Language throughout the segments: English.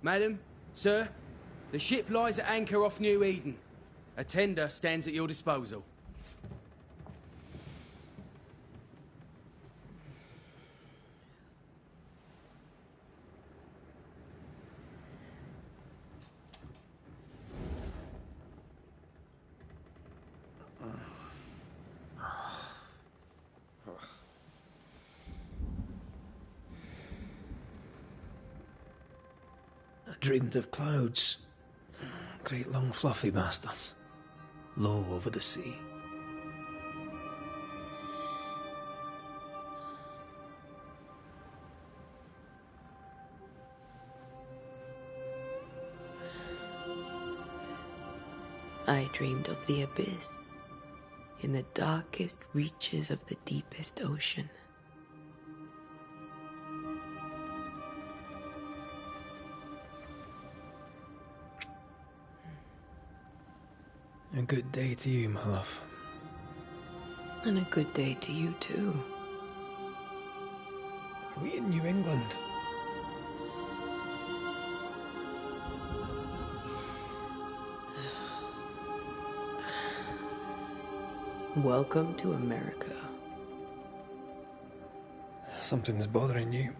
Madam, sir, the ship lies at anchor off New Eden. A tender stands at your disposal. I dreamed of clouds. Great long fluffy bastards. Low over the sea. I dreamed of the abyss, in the darkest reaches of the deepest ocean. A good day to you, my love. And a good day to you, too. Are we in New England? Welcome to America. Something's bothering you.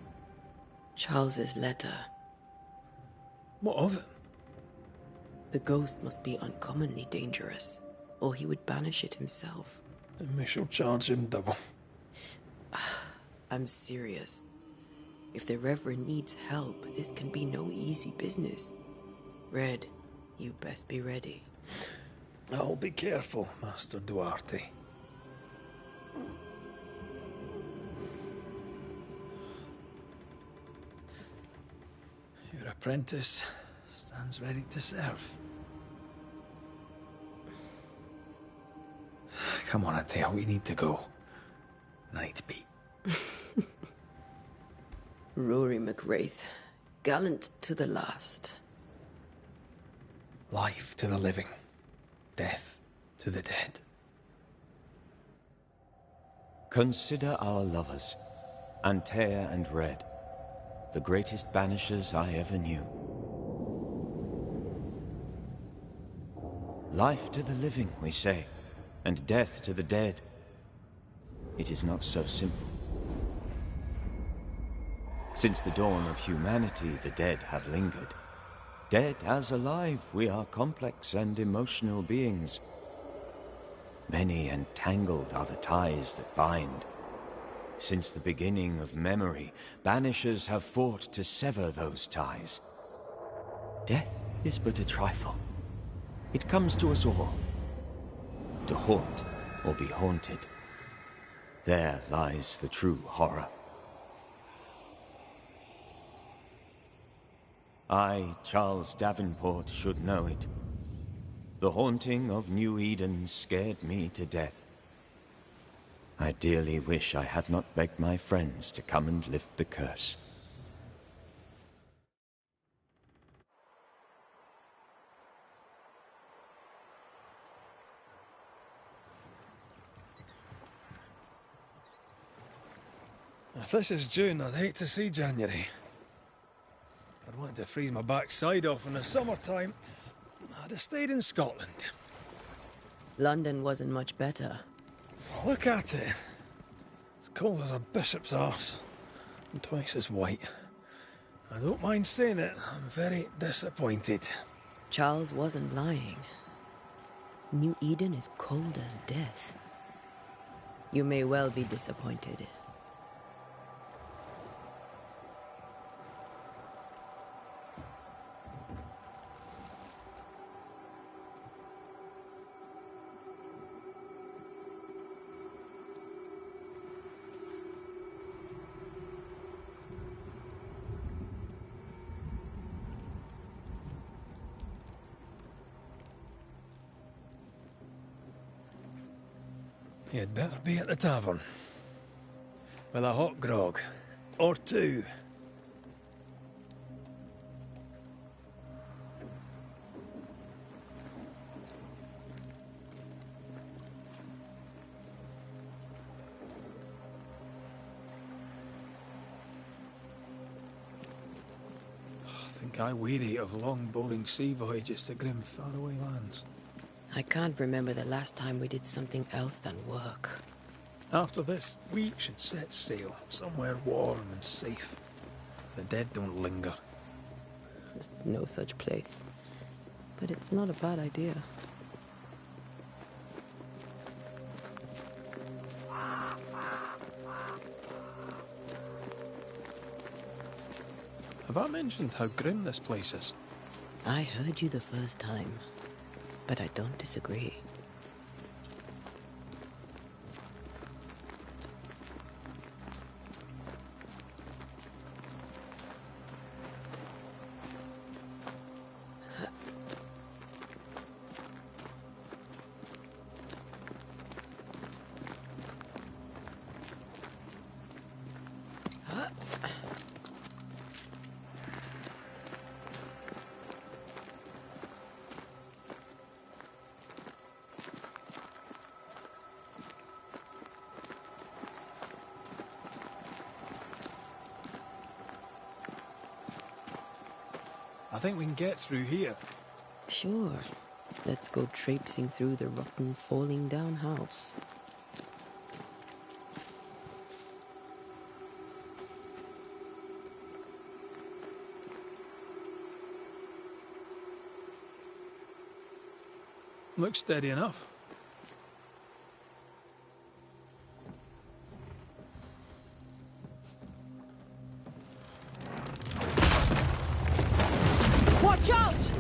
Charles's letter. What of it? The ghost must be uncommonly dangerous, or he would banish it himself. And we shall charge him double. I'm serious. If the Reverend needs help, this can be no easy business. Red, you best be ready. I'll be careful, Master Duarte. Your apprentice stands ready to serve. Come on, Atea, we need to go. I need to be. Rory McWraith, gallant to the last. Life to the living, death to the dead. Consider our lovers, Antea and Red, the greatest banishers I ever knew. Life to the living, we say, and death to the dead. It is not so simple. Since the dawn of humanity, the dead have lingered. Dead as alive, we are complex and emotional beings. Many and tangled are the ties that bind. Since the beginning of memory, banishers have fought to sever those ties. Death is but a trifle. It comes to us all. To haunt or be haunted. There lies the true horror. I, Charles Davenport, should know it. The haunting of New Eden scared me to death. I dearly wish I had not begged my friends to come and lift the curse. If this is June, I'd hate to see January. I'd want to freeze my backside off in the summertime. I'd have stayed in Scotland. London wasn't much better. Look at it. As cold as a bishop's arse. And twice as white. I don't mind saying it, I'm very disappointed. Charles wasn't lying. New Eden is cold as death. You may well be disappointed. You'd better be at the tavern. With a hot grog. Or two. think I weary of long, boring sea voyages to grim, faraway lands. I can't remember the last time we did something else than work. After this, we should set sail somewhere warm and safe. The dead don't linger. No such place. But it's not a bad idea. Have I mentioned how grim this place is? I heard you the first time, but I don't disagree. I think we can get through here. Sure. Let's go traipsing through the rotten, falling down house. Looks steady enough. Watch out!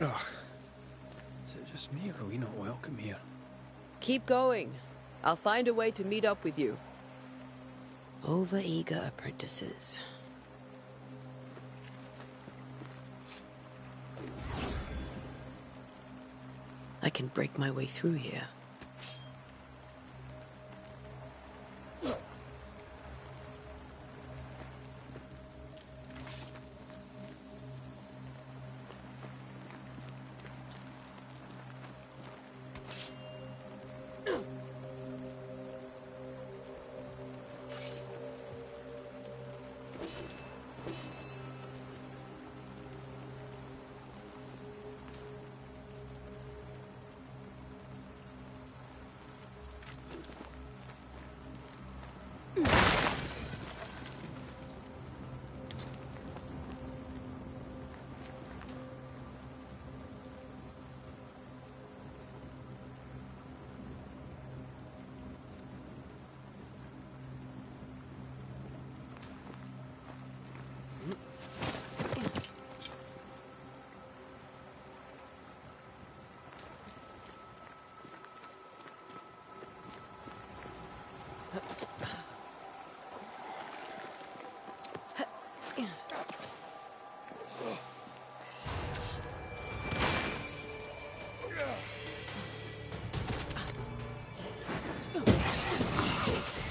Ugh. Is it just me, or are we not welcome here? Keep going. I'll find a way to meet up with you. Over-eager apprentices. I can break my way through here.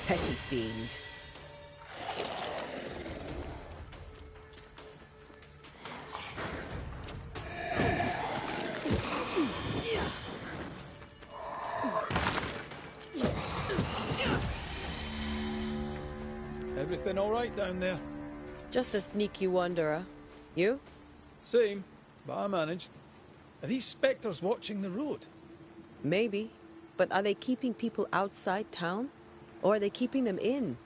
Petty fiend. Everything all right down there? Just a sneaky wanderer. You? Same, but I managed. Are these spectres watching the road? Maybe. But are they keeping people outside town? Or are they keeping them in?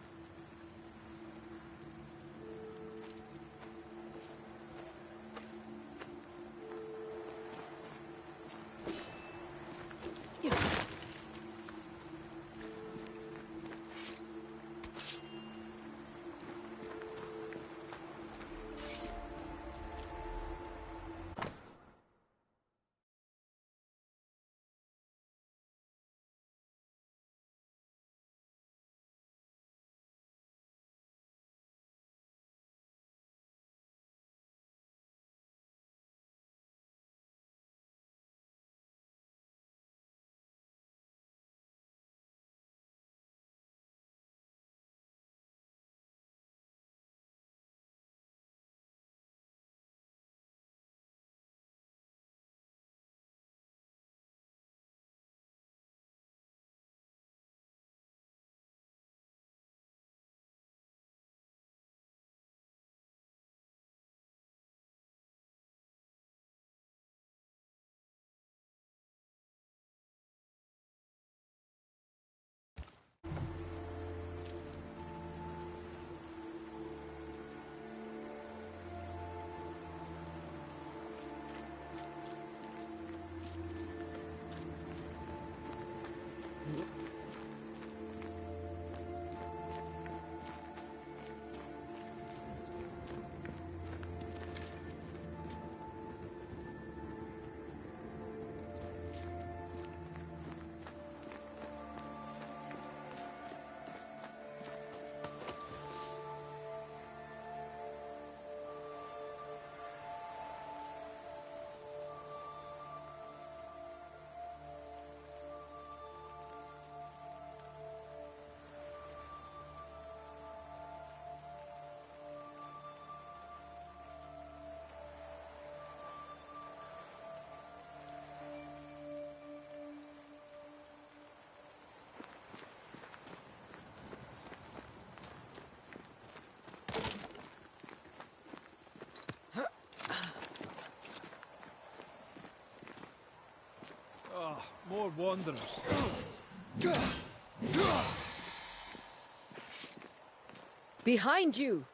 More wanderers. Behind you!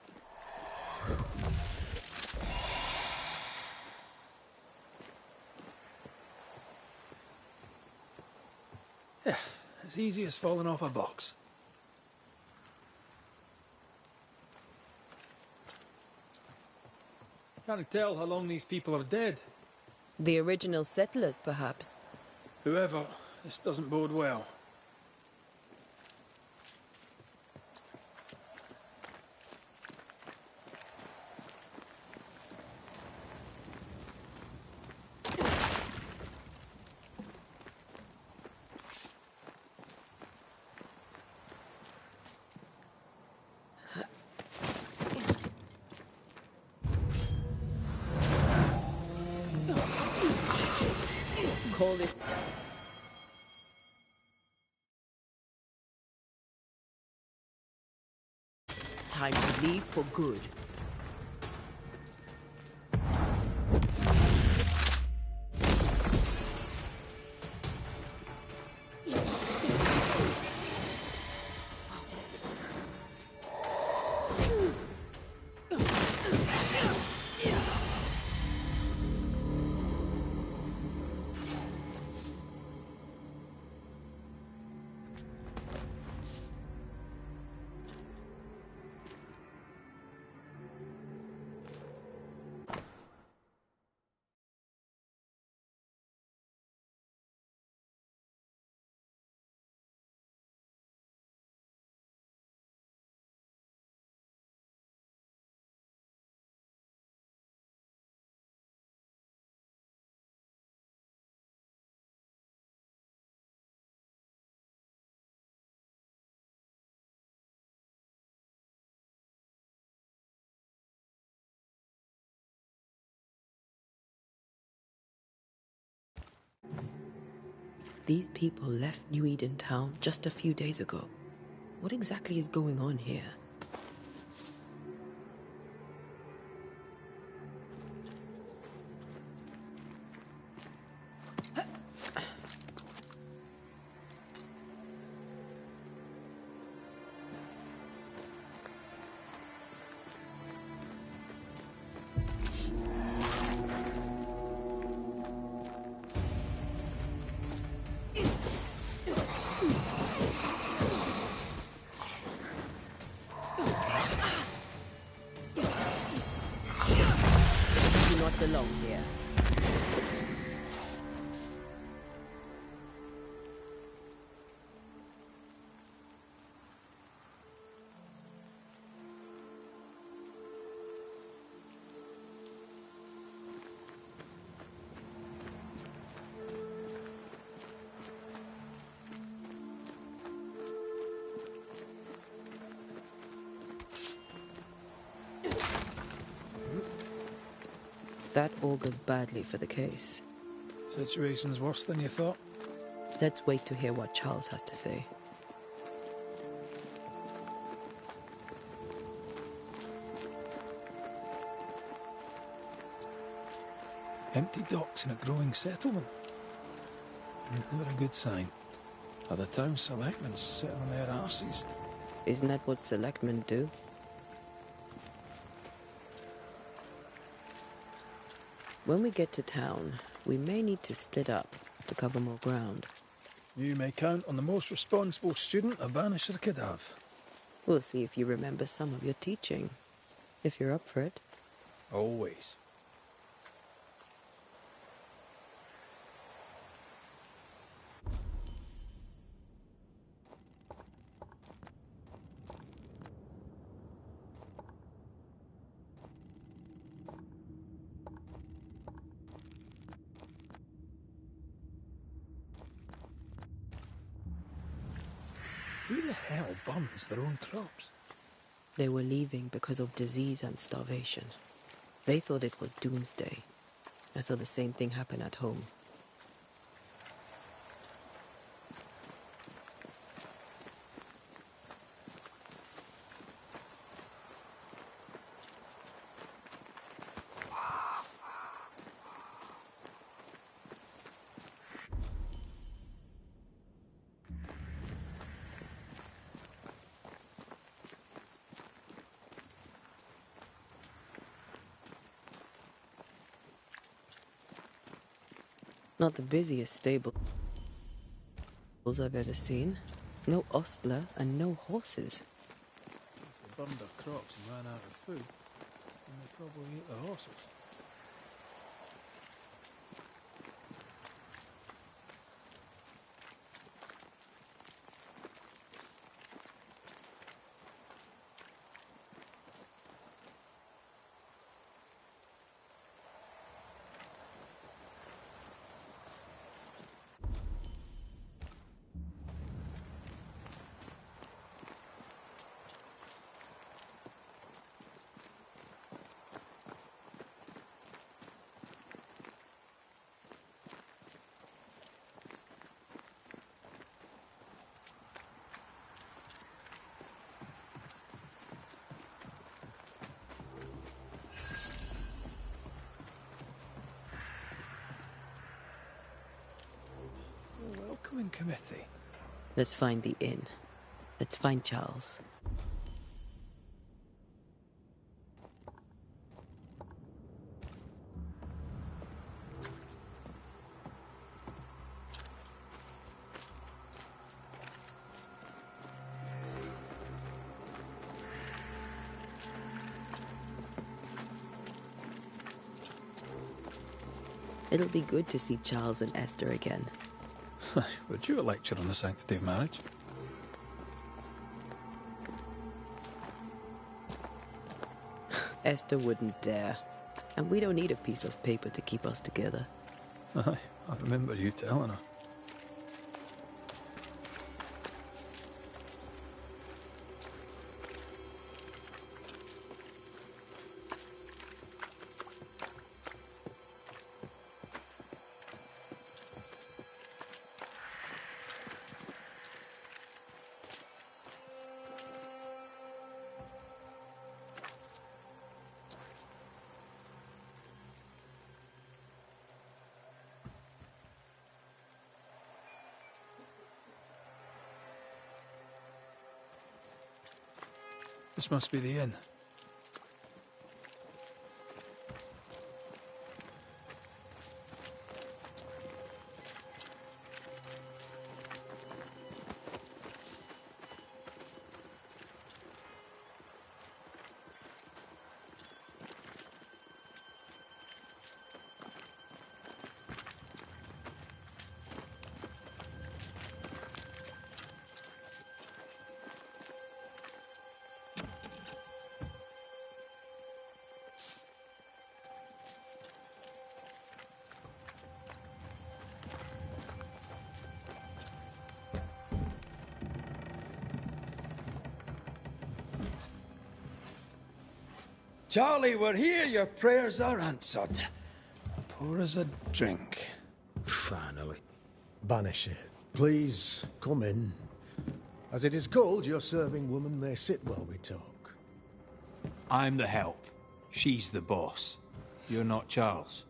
Yeah, as easy as falling off a box. Can't tell how long these people are dead. The original settlers, perhaps. Whoever, this doesn't bode well. Call this... Time to leave for good. These people left New Eden town just a few days ago. What exactly is going on here? You do not belong here. That augurs badly for the case. Situation's worse than you thought. Let's wait to hear what Charles has to say. Empty docks in a growing settlement. Never a good sign. Are the town selectmen sitting on their arses? Isn't that what selectmen do? When we get to town, we may need to split up to cover more ground. You may count on the most responsible student a Banisher could have. We'll see if you remember some of your teaching, if you're up for it. Always. Who the hell burns their own crops? They were leaving because of disease and starvation. They thought it was doomsday. I saw the same thing happen at home. Not the busiest stables I've ever seen. No ostler and no horses. If they burned their crops and ran out of food, then they probably ate the horses. Welcoming committee. Let's find the inn. Let's find Charles. It'll be good to see Charles and Esther again. Would you a lecture on the sanctity of marriage? Esther wouldn't dare. And we don't need a piece of paper to keep us together. Aye, I remember you telling her. This must be the inn. Charlie, we're here. Your prayers are answered. Pour us a drink. Finally. Banisher, please come in. As it is called, your serving woman may sit while we talk. I'm the help. She's the boss. You're not Charles.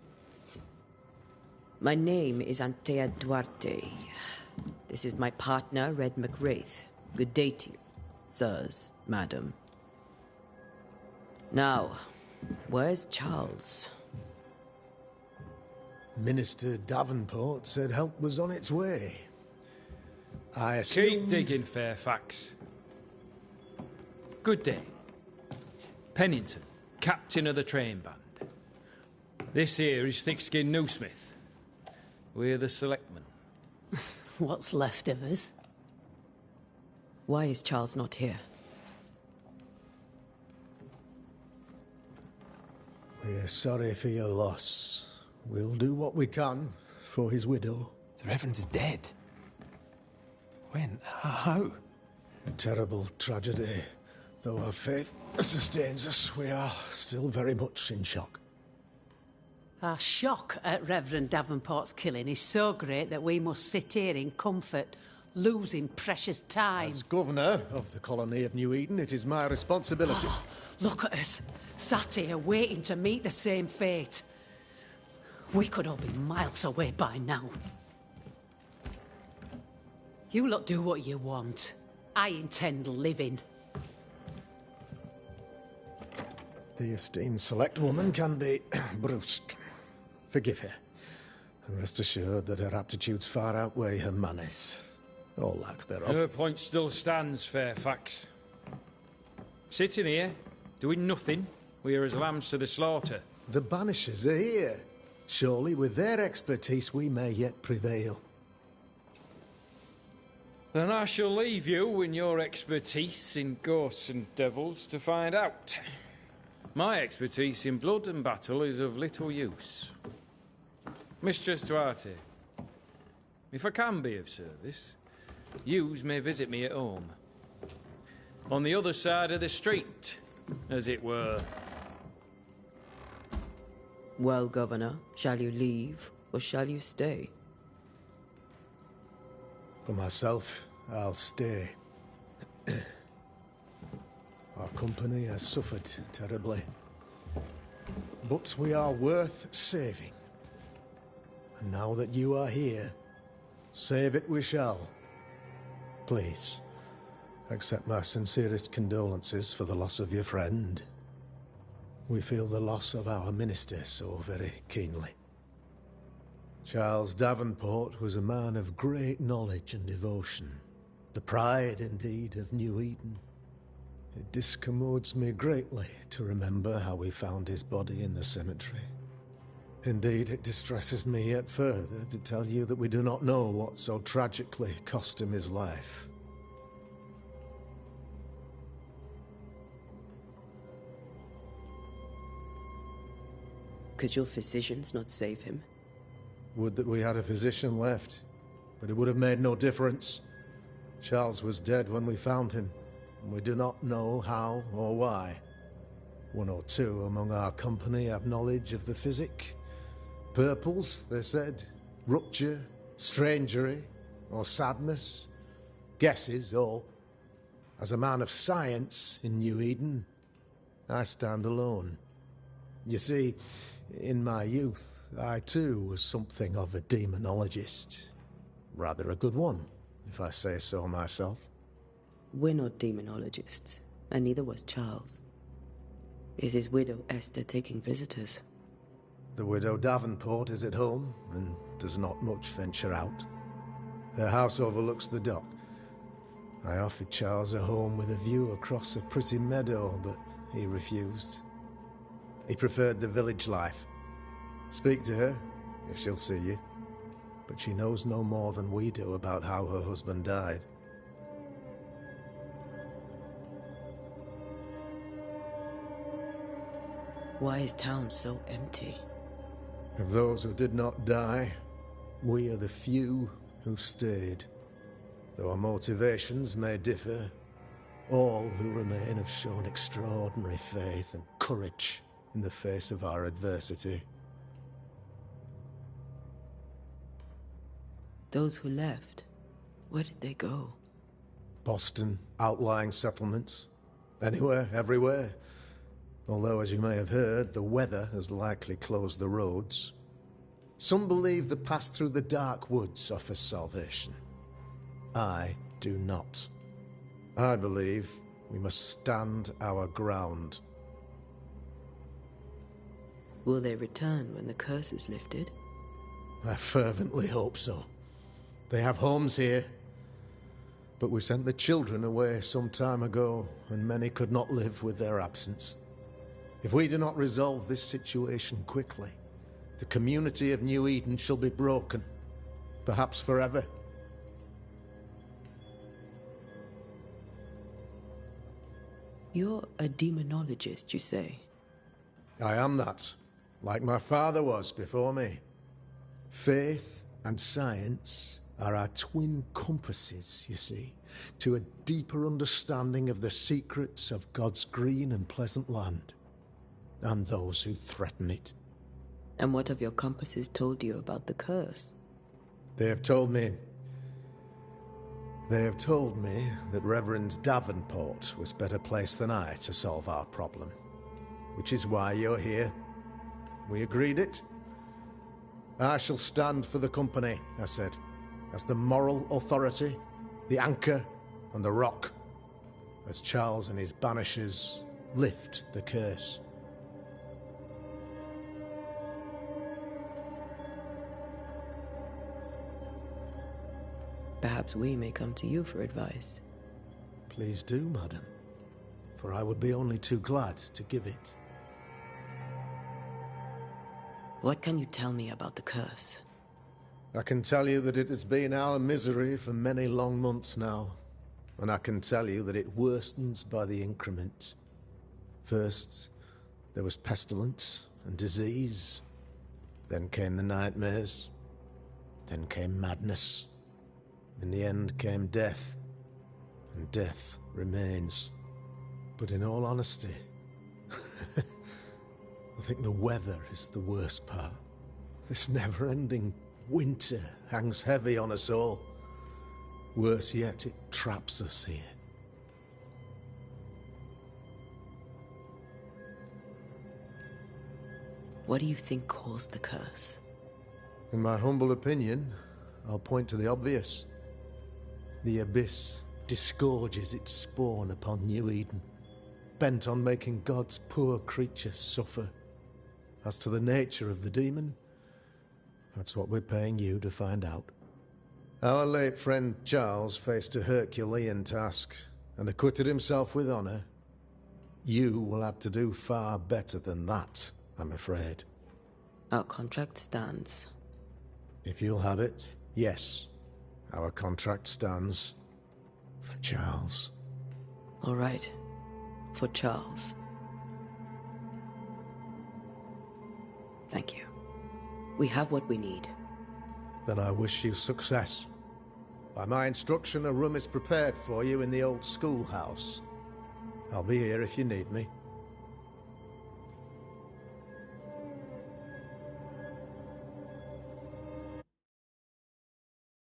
My name is Antea Duarte. This is my partner, Red McWraith. Good day to you, sirs, madam. Now, where's Charles? Minister Davenport said help was on its way. I assumed... Keep digging, Fairfax. Good day. Pennington, captain of the train band. This here is Thick-Skinned Newsmith. We're the selectmen. What's left of us? Why is Charles not here? We're sorry for your loss. We'll do what we can for his widow. The Reverend is dead. When? How? A terrible tragedy. Though our faith sustains us, we are still very much in shock. Our shock at Reverend Davenport's killing is so great that we must sit here in comfort, losing precious time. As governor of the colony of New Eden, it is my responsibility. Look at us, sat here waiting to meet the same fate. We could all be miles away by now. You lot do what you want. I intend living. The esteemed select woman can be brusque. Forgive her. And rest assured that her aptitudes far outweigh her manners. Or lack thereof. Her point still stands, Fairfax. Sitting here, doing nothing, we are as lambs to the slaughter. The Banishers are here. Surely with their expertise we may yet prevail. Then I shall leave you and your expertise in ghosts and devils to find out. My expertise in blood and battle is of little use. Mistress Duarte, if I can be of service, yous may visit me at home. On the other side of the street, as it were. Well, Governor, shall you leave or shall you stay? For myself, I'll stay. Our company has suffered terribly. But we are worth saving. And now that you are here, save it we shall. Please, accept my sincerest condolences for the loss of your friend. We feel the loss of our minister so very keenly. Charles Davenport was a man of great knowledge and devotion. The pride, indeed, of New Eden. It discommodes me greatly to remember how we found his body in the cemetery. Indeed, it distresses me yet further to tell you that we do not know what so tragically cost him his life. Could your physicians not save him? Would that we had a physician left, but it would have made no difference. Charles was dead when we found him, and we do not know how or why. One or two among our company have knowledge of the physic. Purples, they said, rupture, strangery, or sadness. Guesses, all. As a man of science in New Eden, I stand alone. You see, in my youth, I too was something of a demonologist. Rather a good one, if I say so myself. We're not demonologists, and neither was Charles. Is his widow Esther taking visitors? The widow Davenport is at home, and does not much venture out. Their house overlooks the dock. I offered Charles a home with a view across a pretty meadow, but he refused. He preferred the village life. Speak to her, if she'll see you. But she knows no more than we do about how her husband died. Why is town so empty? Of those who did not die, we are the few who stayed. Though our motivations may differ, all who remain have shown extraordinary faith and courage in the face of our adversity. Those who left, where did they go? Boston, outlying settlements. Anywhere, everywhere. Although, as you may have heard, the weather has likely closed the roads. Some believe the path through the dark woods offers salvation. I do not. I believe we must stand our ground. Will they return when the curse is lifted? I fervently hope so. They have homes here. But we sent the children away some time ago, and many could not live with their absence. If we do not resolve this situation quickly, the community of New Eden shall be broken, perhaps forever. You're a demonologist, you say? I am that, like my father was before me. Faith and science are our twin compasses, you see, to a deeper understanding of the secrets of God's green and pleasant land, and those who threaten it. And what have your compasses told you about the curse? They have told me that Reverend Davenport was better placed than I to solve our problem. Which is why you're here. We agreed it. I shall stand for the company, I said, as the moral authority, the anchor, and the rock, as Charles and his Banishers lift the curse. Perhaps we may come to you for advice. Please do, madam, for I would be only too glad to give it. What can you tell me about the curse? I can tell you that it has been our misery for many long months now, and I can tell you that it worstens by the increment. First, there was pestilence and disease. Then came the nightmares. Then came madness. In the end came death. And death remains. But in all honesty, I think the weather is the worst part. This never-ending winter hangs heavy on us all. Worse yet, it traps us here. What do you think caused the curse? In my humble opinion, I'll point to the obvious. The Abyss disgorges its spawn upon New Eden, bent on making God's poor creatures suffer. As to the nature of the demon, that's what we're paying you to find out. Our late friend Charles faced a Herculean task and acquitted himself with honor. You will have to do far better than that, I'm afraid. Our contract stands. If you'll have it, yes. Our contract stands for Charles. All right. For Charles. Thank you. We have what we need. Then I wish you success. By my instruction, a room is prepared for you in the old schoolhouse. I'll be here if you need me.